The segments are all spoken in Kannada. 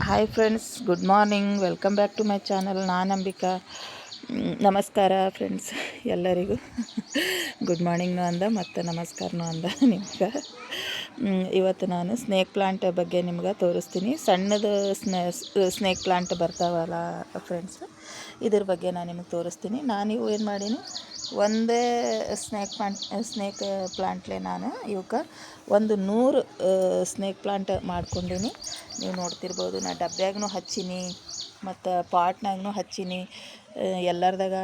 Hi friends, good morning. Welcome back to my channel. ನಾನು ಅಂಬಿಕಾ. ನಮಸ್ಕಾರ ಫ್ರೆಂಡ್ಸ್ ಎಲ್ಲರಿಗೂ. ಗುಡ್ ಮಾರ್ನಿಂಗ್ನು ಅಂದ ಮತ್ತು ನಮಸ್ಕಾರನೂ ಅಂದ ನಿಮ್ಗೆ. ಇವತ್ತು ನಾನು ಸ್ನೇಕ್ ಪ್ಲಾಂಟ್ ಬಗ್ಗೆ ನಿಮ್ಗೆ ತೋರಿಸ್ತೀನಿ. ಸಣ್ಣದು ಸ್ನೇಕ್ ಪ್ಲಾಂಟ್ ಬರ್ತಾವಲ್ಲ ಫ್ರೆಂಡ್ಸ್, ಇದ್ರ ಬಗ್ಗೆ ನಾನು ನಿಮಗೆ ತೋರಿಸ್ತೀನಿ. ನಾನಿವು ಏನು ಮಾಡೀನಿ, ಒಂದೇ ಸ್ನೇಕ್ ಪ್ಲಾಂಟ್ಲೆ ನಾನು ಇವಕ್ಕೆ 100 ಸ್ನೇಕ್ ಪ್ಲಾಂಟ್ ಮಾಡ್ಕೊಂಡೀನಿ. ನೀವು ನೋಡ್ತಿರ್ಬೋದು, ನಾ ಡಬ್ಬ್ಯಾಗೂ ಹಚ್ಚೀನಿ ಮತ್ತು ಪಾಟ್ನಾಗೂ ಹಚ್ಚೀನಿ, ಎಲ್ಲರದಾಗ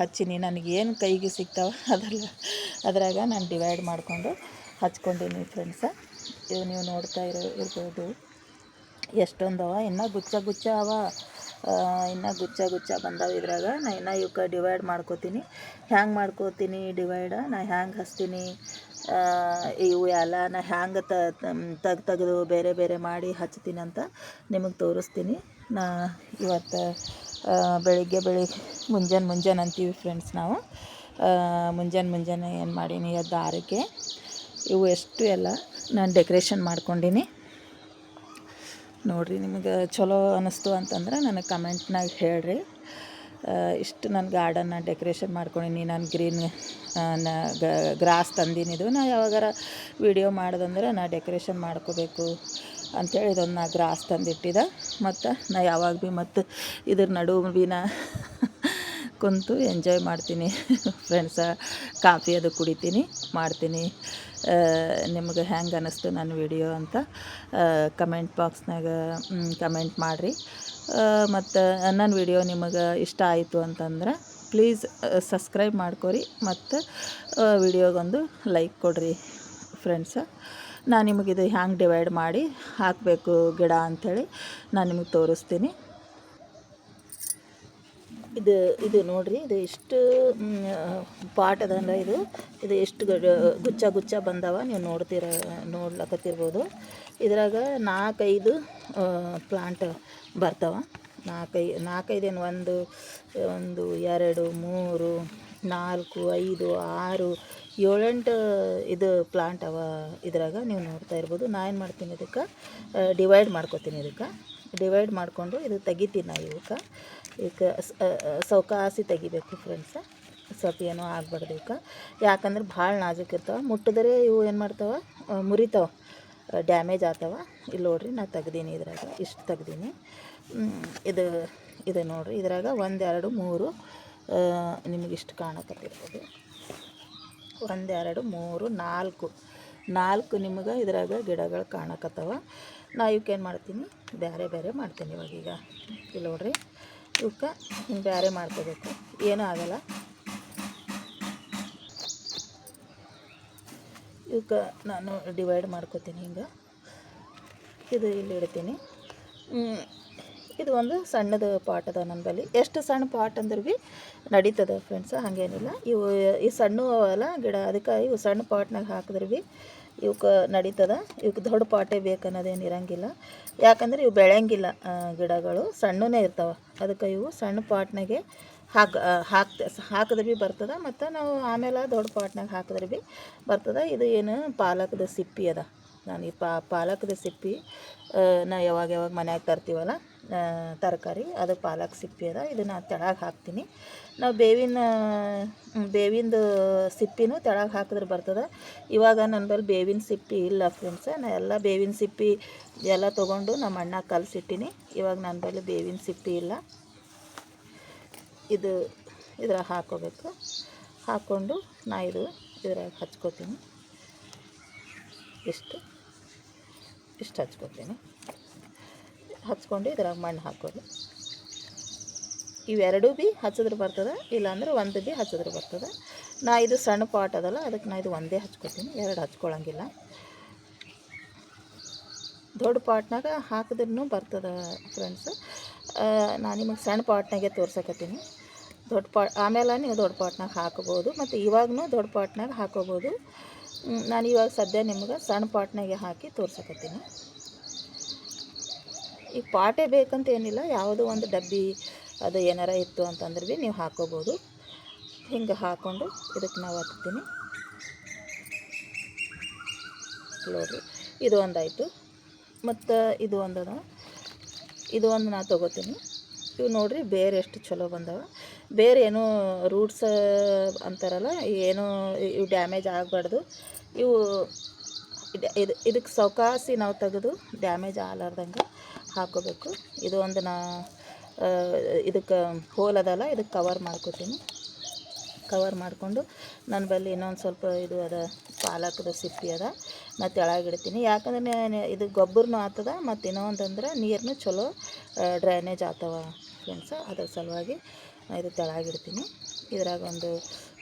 ಹಚ್ಚೀನಿ. ನನಗೇನು ಕೈಗೆ ಸಿಗ್ತಾವೆ ಅದ್ರಾಗ ನಾನು ಡಿವೈಡ್ ಮಾಡಿಕೊಂಡು ಹಚ್ಕೊಂಡೀನಿ ಫ್ರೆಂಡ್ಸ. ಇವು ನೀವು ನೋಡ್ತಾ ಇರ್ಬೋದು ಎಷ್ಟೊಂದವ, ಇನ್ನೂ ಗುಚ್ಛ ಅವ, ಇನ್ನೂ ಗುಚ್ಛ ಬಂದಾವೆ. ಇದ್ರಾಗ ನಾ ಇನ್ನೂ ಇವಕ್ಕೆ ಡಿವೈಡ್ ಮಾಡ್ಕೋತೀನಿ. ಹ್ಯಾಂಗೆ ಮಾಡ್ಕೋತೀನಿ ಡಿವೈಡ, ನಾ ಹ್ಯಾಂಗೆ ಹಚ್ತೀನಿ, ಇವು ಎಲ್ಲ ನಾ ಹ್ಯಾಂಗೆ ತೆಗೆದು ಬೇರೆ ಬೇರೆ ಮಾಡಿ ಹಚ್ತೀನಿ ಅಂತ ನಿಮಗೆ ತೋರಿಸ್ತೀನಿ. ನಾ ಇವತ್ತು ಬೆಳಿಗ್ಗೆ ಮುಂಜಾನೆ ಅಂತೀವಿ ಫ್ರೆಂಡ್ಸ್ ನಾವು. ಮುಂಜಾನೆ ಏನು ಮಾಡೀನಿ, ಎದ್ದು 6ಕ್ಕೆ ಇವು ಎಷ್ಟು ಎಲ್ಲ ನಾನು ಡೆಕೋರೇಷನ್ ಮಾಡ್ಕೊಂಡೀನಿ. ನೋಡಿರಿ, ನಿಮಗೆ ಚಲೋ ಅನ್ನಿಸ್ತು ಅಂತಂದ್ರೆ ನನಗೆ ಕಮೆಂಟ್ನಾಗ ಹೇಳ್ರಿ. ಇಷ್ಟು ನಾನು ಗಾರ್ಡನ್ನ ಡೆಕೋರೇಷನ್ ಮಾಡ್ಕೊಂಡೀನಿ. ನಾನು ಗ್ರೀನ್ ಗ್ರಾಸ್ ತಂದೀನಿದು. ನಾ ಯಾವಾಗಾರ ವಿಡಿಯೋ ಮಾಡ್ದಂದ್ರೆ ನಾ ಡೆಕೋರೇಷನ್ ಮಾಡ್ಕೋಬೇಕು ಅಂಥೇಳಿ ಇದೊಂದು ನಾ ಗ್ರಾಸ್ ತಂದಿಟ್ಟಿದ್ದೆ. ಮತ್ತು ನಾ ಯಾವಾಗ ಭೀ ಮತ್ತು ಇದ್ರ ನಡುವೆ ಭೀ ನಾ ಕುಂತು ಎಂಜಾಯ್ ಮಾಡ್ತೀನಿ ಫ್ರೆಂಡ್ಸ. ಕಾಫಿ ಅದು ಕುಡಿತೀನಿ, ಮಾಡ್ತೀನಿ. ನಿಮ್ಗೆ ಹೆಂಗೆ ಅನ್ನಿಸ್ತು ನನ್ನ ವಿಡಿಯೋ ಅಂತ ಕಮೆಂಟ್ ಬಾಕ್ಸ್ನಾಗ ಕಮೆಂಟ್ ಮಾಡಿರಿ. ಮತ್ತು ನನ್ನ ವಿಡಿಯೋ ನಿಮಗೆ ಇಷ್ಟ ಆಯಿತು ಅಂತಂದ್ರೆ ಪ್ಲೀಸ್ ಸಬ್ಸ್ಕ್ರೈಬ್ ಮಾಡ್ಕೊರಿ ಮತ್ತು ವಿಡಿಯೋಗೊಂದು ಲೈಕ್ ಕೊಡಿರಿ ಫ್ರೆಂಡ್ಸ. ನಾನು ನಿಮಗಿದು ಹ್ಯಾಂಗೆ ಡಿವೈಡ್ ಮಾಡಿ ಹಾಕಬೇಕು ಗಿಡ ಅಂಥೇಳಿ ನಾನು ನಿಮಗೆ ತೋರಿಸ್ತೀನಿ. ಇದು ನೋಡಿರಿ, ಇದು ಎಷ್ಟು ಪಾಟ್ ಅದಲ್ಲ, ಇದು ಎಷ್ಟು ಗುಚ್ಛ ಬಂದವ. ನೀವು ನೋಡ್ಲಕತ್ತಿರ್ಬೋದು. ಇದ್ರಾಗ 4-5 ಪ್ಲಾಂಟ್ ಬರ್ತಾವೆ. 4-5 ಏನು, 1 2 3 4 5 6 7-8 ಇದು ಪ್ಲಾಂಟ್ ಅವ ಇದ್ರಾಗ. ನೀವು ನೋಡ್ತಾ ಇರ್ಬೋದು. ನಾನು ಏನು ಮಾಡ್ತೀನಿ, ಇದಕ್ಕೆ ಡಿವೈಡ್ ಮಾಡ್ಕೊತೀನಿ. ಡಿವೈಡ್ ಮಾಡಿಕೊಂಡು ಇದು ತೆಗಿತೀನಿ. ನಾ ಇವಕ್ಕೆ ಸೌಕಾಸಿ ತೆಗಿಬೇಕು ಫ್ರೆಂಡ್ಸ. ಸ್ವಲ್ಪ ಏನೋ ಆಗ್ಬಾರ್ದು ಇವಕ್ಕೆ, ಯಾಕಂದ್ರೆ ಭಾಳ ನಾಜೂಕಿರ್ತಾವೆ. ಮುಟ್ಟಿದ್ರೆ ಇವು ಏನು ಮಾಡ್ತಾವೆ, ಮುರಿತಾವೆ, ಡ್ಯಾಮೇಜ್ ಆಗ್ತಾವೆ. ಇಲ್ಲಿ ನೋಡಿರಿ, ನಾ ತೆಗ್ದೀನಿ. ಇದ್ರಾಗ ಇಷ್ಟು ತೆಗ್ದೀನಿ. ಇದು ನೋಡಿರಿ, ಇದ್ರಾಗ 1 2 3 ನಿಮಗಿಷ್ಟು ಕಾಣಕತ್ತಿರ್ಬೋದು. 1 2 3 4 ನಿಮಗೆ ಇದ್ರಾಗ ಗಿಡಗಳು ಕಾಣಕತ್ತವ. ನಾ ಇವಕ್ಕೆ ಏನು ಮಾಡ್ತೀನಿ, ಬೇರೆ ಮಾಡ್ತೀನಿ. ಇವಾಗೀಗ ಇಲ್ಲಿ ನೋಡ್ರಿ, ಇವಕ್ಕೆ ಹಿಂಗೆ ಬೇರೆ ಮಾಡ್ಕೋಬೇಕು, ಏನೂ ಆಗಲ್ಲ. ಇವಕ್ಕೆ ನಾನು ಡಿವೈಡ್ ಮಾಡ್ಕೋತೀನಿ ಹಿಂಗೆ. ಇದು ಇಲ್ಲಿ ಇಡ್ತೀನಿ. ಇದು ಒಂದು ಸಣ್ಣದು ಪಾಟ್ ಅದ ನನ್ನ ಬಳಿ. ಎಷ್ಟು ಸಣ್ಣ ಪಾಟ್ ಅಂದ್ರೆ ಭೀ ನಡೀತದೆ ಫ್ರೆಂಡ್ಸ, ಹಾಗೇನಿಲ್ಲ. ಈ ಸಣ್ಣ ಅವೆಲ್ಲ ಗಿಡ, ಅದಕ್ಕೆ ಇವು ಸಣ್ಣ ಪಾಟ್ನಾಗ ಹಾಕಿದ್ರೆ ಭೀ ಇವಕ್ಕೆ ನಡೀತದೆ. ಇವಕ್ಕೆ ದೊಡ್ಡ ಪಾಟೇ ಬೇಕನ್ನೋದೇನು ಇರೋಂಗಿಲ್ಲ, ಯಾಕಂದ್ರೆ ಇವು ಬೆಳೆಯಂಗಿಲ್ಲ. ಗಿಡಗಳು ಸಣ್ಣನೇ ಇರ್ತಾವೆ. ಅದಕ್ಕೆ ಇವು ಸಣ್ಣ ಪಾಟ್ನಾಗೆ ಹಾಕಿದ್ರೆ ಭೀ ಬರ್ತದೆ. ಮತ್ತು ನಾವು ಆಮೇಲೆ ದೊಡ್ಡ ಪಾಟ್ನಾಗ ಹಾಕಿದ್ರೆ ಭೀ ಬರ್ತದೆ. ಇದು ಏನು ಪಾಲಕದ ಸಿಪ್ಪಿ ಅದ. ನಾನು ಈ ಪಾಲಕದ ಸಿಪ್ಪಿ ನಾ ಯಾವಾಗ ಮನ್ಯಾಗ ತರ್ತೀವಲ್ಲ ತರಕಾರಿ, ಅದು ಪಾಲಕ್ ಸಿಪ್ಪಿ ಅದ. ಇದನ್ನು ತೆಳಗೆ ಹಾಕ್ತೀನಿ. ನಾವು ಬೇವಿಂದು ಸಿಪ್ಪಿನೂ ತೆಳಗೆ ಹಾಕಿದ್ರೆ ಬರ್ತದೆ. ಇವಾಗ ನನ್ನ ಬಳಿ ಬೇವಿನ ಸಿಪ್ಪಿ ಇಲ್ಲ ಫ್ರೆಂಡ್ಸ. ನಾ ಎಲ್ಲ ಬೇವಿನ ಸಿಪ್ಪಿ ಎಲ್ಲ ತೊಗೊಂಡು ನಮ್ಮ ಅಣ್ಣ ಕಲಸಿಟ್ಟಿನಿ. ಇವಾಗ ನನ್ನ ಬಳಿ ಬೇವಿನ ಸಿಪ್ಪಿ ಇಲ್ಲ. ಇದ್ರಾಗ ಹಾಕ್ಕೋಬೇಕು. ಹಾಕ್ಕೊಂಡು ನಾ ಇದ್ರಾಗ ಹಚ್ಕೋತೀನಿ. ಇಷ್ಟು ಹಚ್ಕೋತೀನಿ. ಹಚ್ಕೊಂಡು ಇದ್ರಾಗ ಮಣ್ಣು ಹಾಕೋದು. ಇವೆರಡೂ ಭೀ ಹಚ್ಚಿದ್ರೆ ಬರ್ತದೆ, ಇಲ್ಲಾಂದ್ರೆ ಒಂದು ಭೀ ಹಚ್ಚಿದ್ರೆ ಬರ್ತದೆ. ನಾ ಇದು ಸಣ್ಣ ಪಾಟ್ ಅದಲ್ಲ, ಅದಕ್ಕೆ ನಾ ಇದು ಒಂದೇ ಹಚ್ಕೋತೀನಿ, 2 ಹಚ್ಕೊಳ್ಳೋಂಗಿಲ್ಲ. ದೊಡ್ಡ ಪಾಟ್ನಾಗ ಹಾಕಿದ್ರೂ ಬರ್ತದೆ ಫ್ರೆಂಡ್ಸ್. ನಾನು ನಿಮಗೆ ಸಣ್ಣ ಪಾಟ್ನಾಗೆ ತೋರ್ಸಕತ್ತೀನಿ. ಆಮೇಲೆ ನೀವು ದೊಡ್ಡ ಪಾಟ್ನಾಗ ಹಾಕೋಬೋದು, ಮತ್ತು ಇವಾಗೂ ದೊಡ್ಡ ಪಾಟ್ನಾಗ ಹಾಕೋಬೋದು. ನಾನು ಇವಾಗ ಸದ್ಯ ನಿಮ್ಗೆ ಸಣ್ಣ ಪಾಟ್ನಾಗೆ ಹಾಕಿ ತೋರ್ಸಕತ್ತೀನಿ. ಈ ಪಾಟೇ ಬೇಕಂತ ಏನಿಲ್ಲ, ಯಾವುದೋ ಒಂದು ಡಬ್ಬಿ ಅದು ಏನಾರ ಇತ್ತು ಅಂತಂದ್ರೆ ಭೀ ನೀವು ಹಾಕೋಬೋದು. ಹಿಂಗೆ ಹಾಕ್ಕೊಂಡು ಇದಕ್ಕೆ ನಾವು ಹತ್ತೀನಿ. ನೋಡಿರಿ, ಇದು ಒಂದಾಯಿತು. ಮತ್ತು ಇದು ಒಂದದ. ಇದು ಒಂದು ನಾ ತೊಗೋತೀನಿ. ಇವು ನೋಡಿರಿ ಬೇರೆ ಎಷ್ಟು ಚಲೋ ಬಂದವ. ಬೇರೆ ಏನೋ ರೂಟ್ಸ್ ಅಂತಾರಲ್ಲ, ಏನೋ ಇವು ಡ್ಯಾಮೇಜ್ ಆಗಬಾರ್ದು. ಇವು ಇದಕ್ಕೆ ಸಾವಕಾಸಿ ನಾವು ತೆಗೆದು ಡ್ಯಾಮೇಜ್ ಆಗಲಾರ್ದಂಗೆ ಹಾಕೋಬೇಕು. ಇದು ಒಂದು ಇದಕ್ಕೆ ಹೋಲ್ ಅದಲ್ಲ, ಇದಕ್ಕೆ ಕವರ್ ಮಾಡ್ಕೋತೀನಿ. ಕವರ್ ಮಾಡಿಕೊಂಡು ನನ್ನ ಬಳಿ ಇನ್ನೊಂದು ಸ್ವಲ್ಪ ಇದು ಅದ, ಪಾಲಕದ ಸಿಪ್ಪಿ ಅದ, ಮತ್ತು ತೆಳಗಿಡ್ತೀನಿ. ಯಾಕಂದ್ರೆ ಇದು ಗೊಬ್ಬರನೂ ಆಗ್ತದ, ಮತ್ತು ಇನ್ನೊಂದಂದ್ರೆ ನೀರನ್ನು ಚಲೋ ಡ್ರೈನೇಜ್ ಆಗ್ತವ ಫ್ರೆಂಡ್ಸ. ಅದ್ರ ಸಲುವಾಗಿ ಇದು ತೆಳಗಿಡ್ತೀನಿ. ಇದ್ರಾಗ ಒಂದು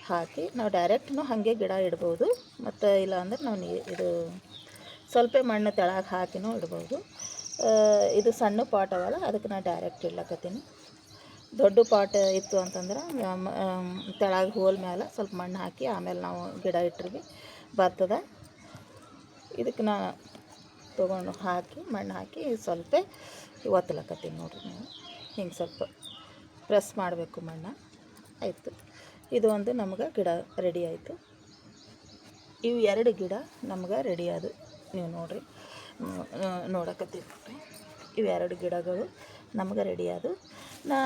ಹಾಕಿ ನಾವು ಡೈರೆಕ್ಟ್ನು ಹಾಗೆ ಗಿಡ ಇಡ್ಬೋದು, ಮತ್ತು ಇಲ್ಲಾಂದ್ರೆ ನಾವು ಇದು ಸ್ವಲ್ಪ ಮಣ್ಣು ತೆಳಗೆ ಹಾಕಿನೂ ಇಡ್ಬೋದು. ಇದು ಸಣ್ಣ ಪಾಟ್ ಅವಲ್ಲ, ಅದಕ್ಕೆ ನಾನು ಡೈರೆಕ್ಟ್ ಇಡ್ಲಕತ್ತೀನಿ. ದೊಡ್ಡ ಪಾಟ್ ಇತ್ತು ಅಂತಂದ್ರೆ ತೆಳಗೆ ಹೋಲ್ ಮೇಲೆ ಸ್ವಲ್ಪ ಮಣ್ಣು ಹಾಕಿ ಆಮೇಲೆ ನಾವು ಗಿಡ ಇಟ್ಟರೆ ಬರ್ತದೆ. ಇದಕ್ಕೆ ನಾ ತೊಗೊಂಡು ಹಾಕಿ ಮಣ್ಣು ಹಾಕಿ ಸ್ವಲ್ಪ ಒತ್ತಲಕತ್ತೀನಿ ನೋಡಿರಿ. ನೀವು ಹಿಂಗೆ ಸ್ವಲ್ಪ ಪ್ರೆಸ್ ಮಾಡಬೇಕು ಮಣ್ಣು. ಆಯಿತು, ಇದು ಒಂದು ನಮ್ಗೆ ಗಿಡ ರೆಡಿ ಆಯಿತು. ಇವು 2 ಗಿಡ ನಮ್ಗೆ ರೆಡಿ ಆದವು. ನೀವು ನೋಡಿರಿ, ನೋಡಕತ್ತೀವಿ ನೋಡಿರಿ. ಇವು 2 ಗಿಡಗಳು ನಮ್ಗೆ ರೆಡಿ ಆದವು. ನಾ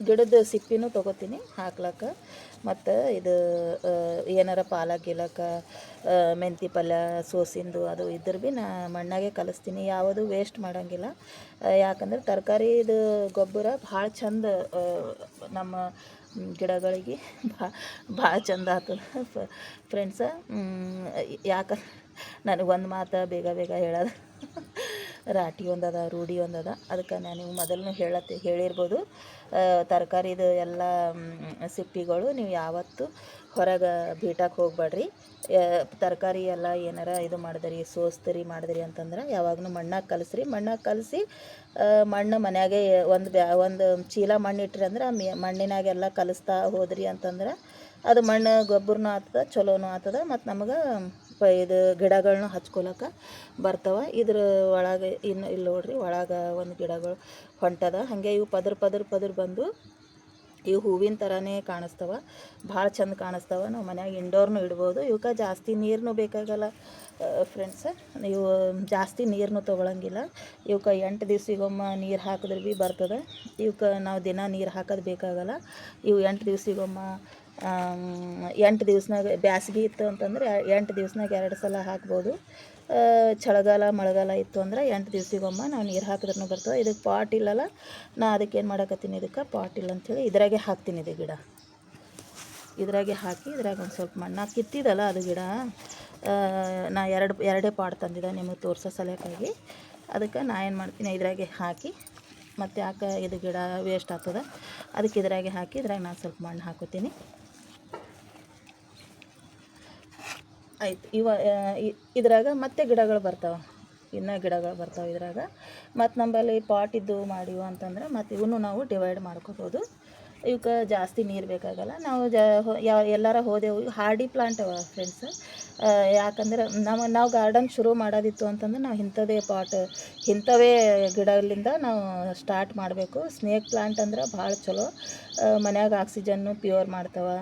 ಗಿಡದ ಸಿಪ್ಪಿನೂ ತೊಗೋತೀನಿ ಹಾಕ್ಲಕ್ಕ, ಮತ್ತು ಇದು ಏನಾರ ಪಾಲಕ್ ಗಿಲಕ್ಕ ಮೆಂತಿ ಪಲ್ಯ ಸೋಸಿಂದು ಅದು ಇದ್ರೆ ಭೀ ನಾ ಮಣ್ಣಾಗೆ ಕಲಿಸ್ತೀನಿ. ಯಾವುದು ವೇಸ್ಟ್ ಮಾಡೋಂಗಿಲ್ಲ. ಯಾಕಂದ್ರೆ ತರಕಾರಿದು ಗೊಬ್ಬರ ಭಾಳ ಚಂದ ನಮ್ಮ ಗಿಡಗಳಿಗೆ ಭಾಳ ಚಂದ ಆಗ್ತದೆ ಫ್ರೆಂಡ್ಸ. ಯಾಕಂದ್ರೆ ನನಗೆ ಒಂದು ಮಾತು ಬೇಗ ಹೇಳೋದು ರಾಟಿ ಒಂದದ, ರೂಢಿ ಒಂದದ. ಅದಕ್ಕೆ ನಾನು ಮೊದಲು ಹೇಳಿರ್ಬೋದು, ತರಕಾರಿದು ಎಲ್ಲ ಸಿಪ್ಪಿಗಳು ನೀವು ಯಾವತ್ತೂ ಹೊರಗೆ ಬೀಟಕ್ಕೆ ಹೋಗ್ಬೇಡ್ರಿ. ತರಕಾರಿ ಎಲ್ಲ ಏನಾರ ಇದು ಮಾಡಿದ್ರಿ, ಸೋಸ್ತಿರಿ ಮಾಡಿದ್ರಿ ಅಂತಂದ್ರೆ ಯಾವಾಗಲೂ ಮಣ್ಣಾಗೆ ಕಲಿಸ್ರಿ. ಮಣ್ಣಾಗೆ ಕಲಸಿ ಮಣ್ಣು ಮನ್ಯಾಗೆ ಒಂದು ಚೀಲ ಮಣ್ಣು ಇಟ್ರಿ ಅಂದ್ರೆ ಆ ಮಣ್ಣಿನಾಗೆಲ್ಲ ಕಲಿಸ್ತಾ ಹೋದ್ರಿ ಅಂತಂದ್ರೆ ಅದು ಮಣ್ಣು ಗೊಬ್ಬರನೂ ಆಗ್ತದೆ, ಚಲೋನೂ ಆಗ್ತದೆ, ಮತ್ತು ನಮಗೆ ಇದು ಗಿಡಗಳನ್ನ ಹಚ್ಕೊಳಕ್ಕೆ ಬರ್ತಾವೆ. ಇದ್ರ ಒಳಗೆ ಇನ್ನು ಇಲ್ಲಿ ನೋಡ್ರಿ, ಒಳಗೆ ಒಂದು ಗಿಡಗಳು ಹೊಂಟದ. ಹಾಗೆ ಇವು ಪದ್ರ ಬಂದು ಇವು ಹೂವಿನ ಥರನೇ ಕಾಣಿಸ್ತವೆ, ಭಾಳ ಚಂದ ಕಾಣಿಸ್ತವೆ. ನಾವು ಮನ್ಯಾಗ ಇಂಡೋರ್ನೂ ಇಡ್ಬೋದು. ಇವಕ್ಕೆ ಜಾಸ್ತಿ ನೀರನ್ನೂ ಬೇಕಾಗಲ್ಲ ಫ್ರೆಂಡ್ಸ. ನೀವು ಜಾಸ್ತಿ ನೀರನ್ನೂ ತೊಗೊಳಂಗಿಲ್ಲ. ಇವಕ್ಕೆ 8 ದಿವ್ಸಿಗೊಮ್ಮೆ ನೀರು ಹಾಕಿದ್ರೆ ಭೀ ಬರ್ತದೆ. ಇವಕ್ಕೆ ನಾವು ದಿನ ನೀರು ಹಾಕೋದು ಬೇಕಾಗಲ್ಲ. ಇವು 8 ದಿವ್ಸಿಗೊಮ್ಮೆ 8 ದಿವ್ಸನಾಗ ಬ್ಯಾಸ್ಗೆ ಇತ್ತು ಅಂತಂದ್ರೆ 8 ದಿವ್ಸನಾಗ 2 ಸಲ ಹಾಕ್ಬೋದು. ಚಳಿಗಾಲ ಮಳೆಗಾಲ ಇತ್ತು ಅಂದ್ರೆ 8 ದಿವ್ಸಿಗೊಮ್ಮೆ ನಾವು ನೀರು ಹಾಕಿದ್ರೂ ಬರ್ತದೆ. ಇದಕ್ಕೆ ಪಾಟ್ ಇಲ್ಲಲ್ಲ, ನಾ ಅದಕ್ಕೆ ಏನು ಮಾಡಕತ್ತೀನಿ, ಇದಕ್ಕೆ ಪಾಟ್ ಇಲ್ಲ ಅಂಥೇಳಿ ಇದ್ರಾಗೆ ಹಾಕ್ತೀನಿ. ಇದು ಗಿಡ ಇದ್ರಾಗೆ ಹಾಕಿ ಇದ್ರಾಗ ಒಂದು ಸ್ವಲ್ಪ ಮಣ್ಣು ಕಿತ್ತಿದಲ್ಲ ಅದು ಗಿಡ. ನಾ ಎರಡೇ ಪಾಟ್ ತಂದಿದ್ದೆ ನಿಮಗೆ ತೋರಿಸೋ ಸಲಕ್ಕಾಗಿ. ಅದಕ್ಕೆ ನಾ ಏನು ಮಾಡ್ತೀನಿ, ಇದ್ರಾಗೆ ಹಾಕಿ, ಮತ್ತು ಯಾಕೆ ಇದು ಗಿಡ ವೇಸ್ಟ್ ಆಗ್ತದೆ ಅದಕ್ಕೆ ಇದ್ರಾಗೆ ಹಾಕಿ ಇದ್ರಾಗ ನಾನು ಸ್ವಲ್ಪ ಮಣ್ಣು ಹಾಕೋತೀನಿ. ಆಯ್ತು, ಇದ್ರಾಗ ಮತ್ತೆ ಗಿಡಗಳು ಬರ್ತಾವೆ, ಇನ್ನೂ ಗಿಡಗಳು ಬರ್ತಾವೆ ಇದ್ರಾಗ. ಮತ್ತು ನಮ್ಮಲ್ಲಿ ಪಾಟ್ ಇದ್ದು ಮಾಡಿವು ಅಂತಂದ್ರೆ ಮತ್ತು ಇವನು ನಾವು ಡಿವೈಡ್ ಮಾಡ್ಕೋಬೋದು. ಇವಕ್ಕೆ ಜಾಸ್ತಿ ನೀರು ಬೇಕಾಗಲ್ಲ. ನಾವು ಎಲ್ಲಾರ ಹೋದೆವು, ಹಾರ್ಡಿ ಪ್ಲಾಂಟ್ ಅವ ಫ್ರೆಂಡ್ಸ್. ಯಾಕಂದ್ರೆ ನಾವು ಗಾರ್ಡನ್ ಶುರು ಮಾಡೋದಿತ್ತು ಅಂತಂದ್ರೆ ನಾವು ಇಂಥವೇ ಗಿಡಗಳಿಂದ ನಾವು ಸ್ಟಾರ್ಟ್ ಮಾಡಬೇಕು. ಸ್ನೇಕ್ ಪ್ಲಾಂಟ್ ಅಂದ್ರೆ ಭಾಳ ಚಲೋ, ಮನ್ಯಾಗ ಆಕ್ಸಿಜನ್ನು ಪ್ಯೂರ್ ಮಾಡ್ತಾವೆ,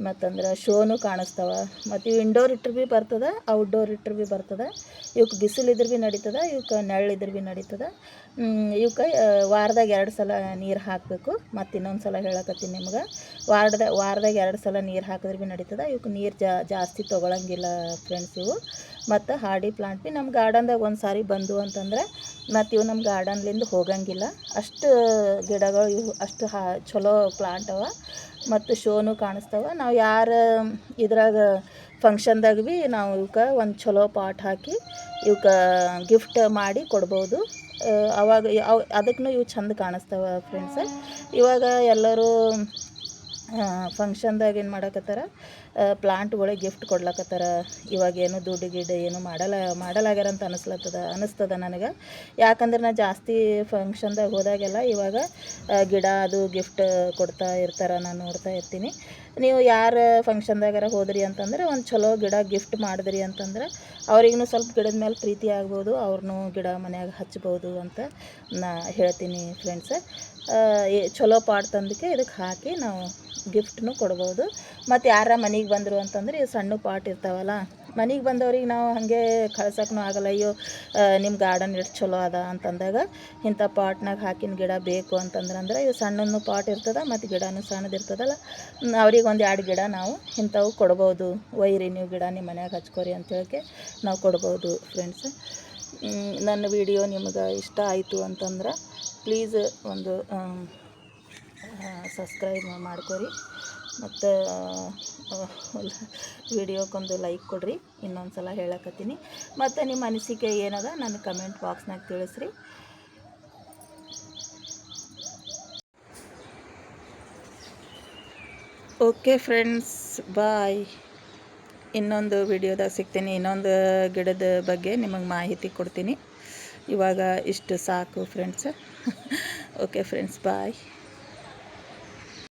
ಮತ್ತಂದ್ರೆ ಶೋನು ಕಾಣಿಸ್ತವೆ. ಮತ್ತು ಇವು ಇಂಡೋರ್ ಇಟ್ಟರು ಭೀ ಬರ್ತದೆ, ಔಟ್ಡೋರ್ ಇಟ್ಟರು ಭೀ ಬರ್ತದೆ. ಇವಕ್ಕೆ ಬಿಸಿಲಿದ್ರೆ ಭೀ ನಡೀತದೆ, ಇವಕ್ಕೆ ನೆರಳಿದ್ರೆ ಭೀ ನಡೀತದೆ. ಇವಕ್ಕೆ ವಾರದಾಗ 2 ಸಲ ನೀರು ಹಾಕಬೇಕು. ಮತ್ತು ಇನ್ನೊಂದು ಸಲ ಹೇಳಕತ್ತೀನಿ ನಿಮ್ಗೆ, ವಾರದಾಗ 2 ಸಲ ನೀರು ಹಾಕಿದ್ರೆ ಭೀ ನಡೀತದೆ. ಇವಕ್ಕೆ ನೀರು ಜಾಸ್ತಿ ತೊಗೊಳಂಗಿಲ್ಲ ಫ್ರೆಂಡ್ಸ್ ಇವು. ಮತ್ತು ಹಾರ್ಡಿ ಪ್ಲಾಂಟ್ ಭೀ ನಮ್ಮ ಗಾರ್ಡನ್ದಾಗ ಒಂದು ಸಾರಿ ಬಂದು ಅಂತಂದ್ರೆ ಮತ್ತು ಇವು ನಮ್ಮ ಗಾರ್ಡನ್ಲಿಂದ ಹೋಗಂಗಿಲ್ಲ. ಅಷ್ಟು ಗಿಡಗಳು ಇವು, ಅಷ್ಟು ಚಲೋ ಪ್ಲಾಂಟ್ ಅವ, ಮತ್ತು ಶೋನು ಕಾಣಿಸ್ತವೆ. ನಾವು ಯಾರು ಇದ್ರಾಗ ಫಂಕ್ಷನ್ದಾಗ ಭೀ ನಾವು ಇವಕ್ಕೆ ಒಂದು ಚಲೋ ಪಾಟ್ ಹಾಕಿ ಇವಕ್ಕೆ ಗಿಫ್ಟ್ ಮಾಡಿ ಕೊಡ್ಬೋದು. ಅವಾಗ ಅದಕ್ಕೂ ಇವು ಚಂದ ಕಾಣಿಸ್ತವೆ ಫ್ರೆಂಡ್ಸ. ಇವಾಗ ಎಲ್ಲರೂ ಫಂಕ್ಷನ್ದಾಗ ಏನು ಮಾಡಕತ್ತಾರ, ಪ್ಲಾಂಟ್ಗಳಿಗೆ ಗಿಫ್ಟ್ ಕೊಡ್ಲಕತ್ತಾರ. ಇವಾಗೇನು ದುಡ್ಡು ಗಿಡ್ಡು ಏನು ಮಾಡಲಾಗ್ಯಾರ ಅಂತ ಅನ್ನಿಸ್ತದ ನನಗೆ. ಯಾಕಂದ್ರೆ ನಾನು ಜಾಸ್ತಿ ಫಂಕ್ಷನ್ದಾಗ ಹೋದಾಗೆಲ್ಲ ಇವಾಗ ಗಿಡ ಅದು ಗಿಫ್ಟ್ ಕೊಡ್ತಾ ಇರ್ತಾರೆ, ನಾನು ನೋಡ್ತಾ ಇರ್ತೀನಿ. ನೀವು ಯಾರು ಫಂಕ್ಷನ್ದಾಗಾರ ಹೋದ್ರಿ ಅಂತಂದ್ರೆ ಒಂದು ಚಲೋ ಗಿಡ ಗಿಫ್ಟ್ ಮಾಡಿದ್ರಿ ಅಂತಂದ್ರೆ ಅವ್ರಿಗೂ ಸ್ವಲ್ಪ ಗಿಡದ ಮೇಲೆ ಪ್ರೀತಿ ಆಗ್ಬೋದು, ಅವ್ರನ್ನೂ ಗಿಡ ಮನ್ಯಾಗ ಹಚ್ಬೋದು ಅಂತ ನಾ ಹೇಳ್ತೀನಿ ಫ್ರೆಂಡ್ಸ. ಚಲೋ ಪಾಟ್ ತಂದಕ್ಕೆ ಇದಕ್ಕೆ ಹಾಕಿ ನಾವು ಗಿಫ್ಟ್ನು ಕೊಡ್ಬೋದು. ಮತ್ತು ಯಾರ ಮನೆಗೆ ಬಂದರು ಅಂತಂದ್ರೆ ಇವು ಸಣ್ಣ ಪಾಟ್ ಇರ್ತಾವಲ್ಲ, ಮನೆಗೆ ಬಂದವ್ರಿಗೆ ನಾವು ಹಾಗೆ ಕಳ್ಸೋಕ್ಕೂ ಆಗಲ್ಲ. ಅಯ್ಯೋ ನಿಮ್ಮ ಗಾರ್ಡನ್ ಎಷ್ಟು ಚಲೋ ಅದ ಅಂತಂದಾಗ ಇಂಥ ಪಾಟ್ನಾಗ ಹಾಕಿನ ಗಿಡ ಬೇಕು ಅಂತಂದ್ರೆ ಇದು ಸಣ್ಣನ್ನು ಪಾಟ್ ಇರ್ತದೆ ಮತ್ತು ಗಿಡನೂ ಸಣ್ಣದಿರ್ತದಲ್ಲ, ಅವ್ರಿಗೆ ಒಂದು 2 ಗಿಡ ನಾವು ಇಂಥವು ಕೊಡ್ಬೋದು. ಒಯ್ಯಿರಿ ನೀವು ಗಿಡ ನಿಮ್ಮ ಮನ್ಯಾಗ ಹಚ್ಕೋರಿ ಅಂತೇಳಕ್ಕೆ ನಾವು ಕೊಡ್ಬೋದು ಫ್ರೆಂಡ್ಸ್. ನನ್ನ ವಿಡಿಯೋ ನಿಮ್ಗೆ ಇಷ್ಟ ಆಯಿತು ಅಂತಂದ್ರೆ ಪ್ಲೀಸ್ ಒಂದು ಸಬ್ಸ್ಕ್ರೈಬ್ ಮಾಡ್ಕೊರಿ ಮತ್ತು ವಿಡಿಯೋಕ್ಕೊಂದು ಲೈಕ್ ಕೊಡ್ರಿ. ಇನ್ನೊಂದು ಸಲ ಹೇಳಕತ್ತೀನಿ. ಮತ್ತು ನಿಮ್ಮ ಅನಿಸಿಕೆ ಏನದ ನನ್ನ ಕಮೆಂಟ್ ಬಾಕ್ಸ್ನಾಗ ತಿಳಿಸ್ರಿ. ಓಕೆ ಫ್ರೆಂಡ್ಸ್, ಬಾಯ್. ಇನ್ನೊಂದು ವಿಡಿಯೋದಾಗ ಸಿಗ್ತೀನಿ. ಇನ್ನೊಂದು ಗಿಡದ ಬಗ್ಗೆ ನಿಮಗೆ ಮಾಹಿತಿ ಕೊಡ್ತೀನಿ. ಇವಾಗ ಇಷ್ಟು ಸಾಕು ಫ್ರೆಂಡ್ಸ್. ಓಕೆ ಫ್ರೆಂಡ್ಸ್, ಬಾಯ್.